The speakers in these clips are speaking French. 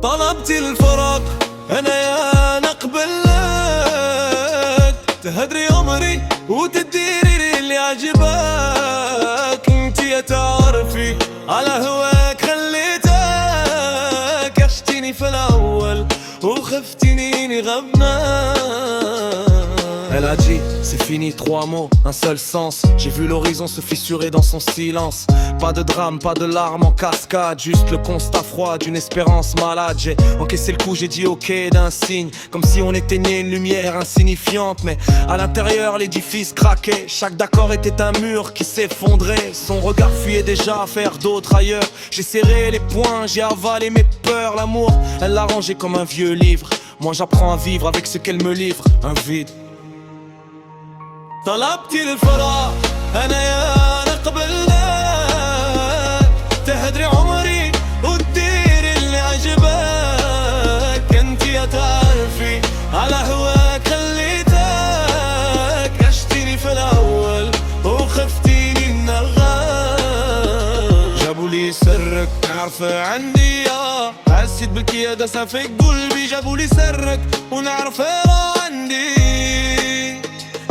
طلبت الفراق أنا يا نقبل لك، تهدري عمري وتديري اللي عجبك. انت يا تعرفي على هواك خليتك، عشتيني في الأول وخفتيني نغبنا. Elle a dit, c'est fini, 3 mots, un seul sens. J'ai vu l'horizon se fissurer dans son silence. Pas de drame, pas de larmes en cascade, juste le constat froid d'une espérance malade. J'ai encaissé le coup, j'ai dit ok d'un signe, comme si on éteignait une lumière insignifiante. Mais à l'intérieur l'édifice craquait, chaque d'accord était un mur qui s'effondrait. Son regard fuyait déjà vers d'autres ailleurs. J'ai serré les poings, j'ai avalé mes peurs. L'amour, elle l'a rangé comme un vieux livre. Moi j'apprends à vivre avec ce qu'elle me livre, un vide. طلبت الفراق أنا يا نقبل لك، تهدري عمري وتديري اللي عجبك. انت يا تعرفي على هواك خليتك، عشتيني في الأول وخفتيني النغام. جابوا لي سرك نعرفه عندي حسيت بالكيادة في قلبي. جابوا لي سرك ونعرفه عندي.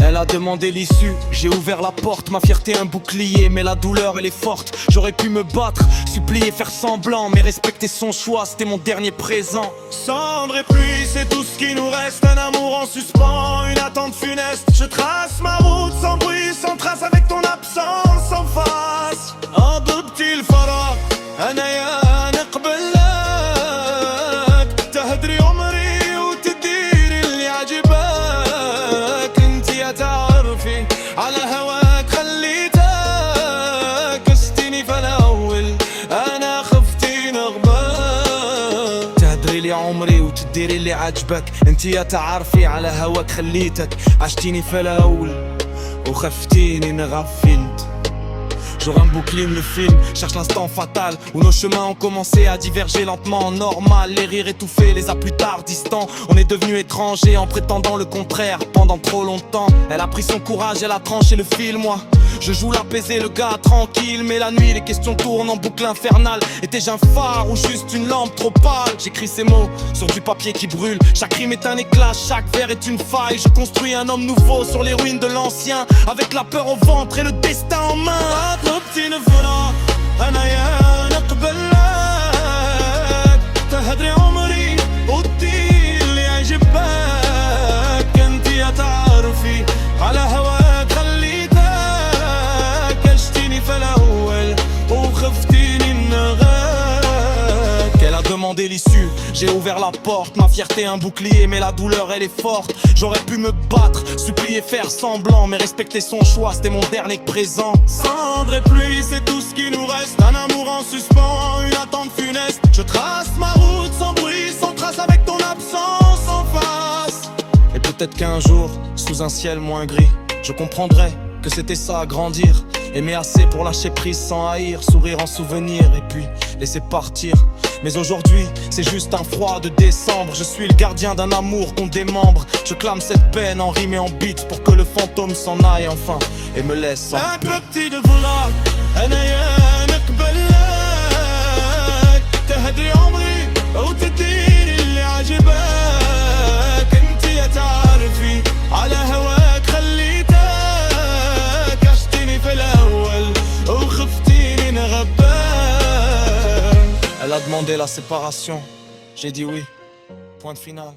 Elle a demandé l'issue, j'ai ouvert la porte. Ma fierté un bouclier, mais la douleur elle est forte. J'aurais pu me battre, supplier, faire semblant, mais respecter son choix, c'était mon dernier présent. Cendre et pluie, c'est tout ce qui nous reste. Un amour en suspens, une attente funeste. Je trace ma route sans bruit, sans trace, avec ton absence sans face. أضبط الفراق أنا يا نقبل لك، تهدري عمري وتديري اللي عجبك. انت يا تعرفي على هواك خليتك، عشتيني في الأول أنا خفتي نغبك. تهدري لي عمري وتديري اللي عجبك. انت يا تعرفي على هواك خليتك، عشتيني في الأول وخفتيني نغفلت. J'aurai un bouclier, le film cherche l'instant fatal où nos chemins ont commencé à diverger lentement. Normal, les rires étouffés, les a plus tard distants. On est devenus étrangers en prétendant le contraire pendant trop longtemps. Elle a pris son courage, elle a tranché le fil. Moi, je joue l'apaisé, le gars tranquille. Mais la nuit, les questions tournent en boucle infernale. Étais-je un phare ou juste une lampe trop pâle? J'écris ces mots sur du papier qui brûle. Chaque rime est un éclat, chaque vers est une faille. Je construis un homme nouveau sur les ruines de l'ancien, avec la peur au ventre et le destin en main. طلبت الفراق أنا يا نقبل لك، تهدري عمري وتديري اللي عجبك. انت يا تعرفي على هواك خليتك، عشتيني في الأول وخفتيني النغاك. Elle a demandé l'issue, j'ai ouvert la porte. Ma fierté un bouclier, mais la douleur elle est forte. J'aurais pu me battre, supplier, faire semblant, mais respecter son choix, c'était mon dernier présent. Cendre et pluie, c'est tout ce qui nous reste. Un amour en suspens, une attente funeste. Je trace ma route sans bruit, sans trace, avec ton absence en face. Et peut-être qu'un jour, sous un ciel moins gris, je comprendrai que c'était ça, grandir. Aimer assez pour lâcher prise sans haïr, sourire en souvenir et puis laisser partir. Mais aujourd'hui, c'est juste un froid de décembre. Je suis le gardien d'un amour qu'on démembre. Je clame cette peine en rime et en beat pour que le fantôme s'en aille enfin et me laisse sans أكرتي الفراق أنا يا نقبل لك، تهدري عمري وتديري اللي عجبك. انت يا تعرفي على هواك خليتك، عشتيني في الأول وخفتيني نغبك. Elle a demandé la séparation, j'ai dit oui, point de finale.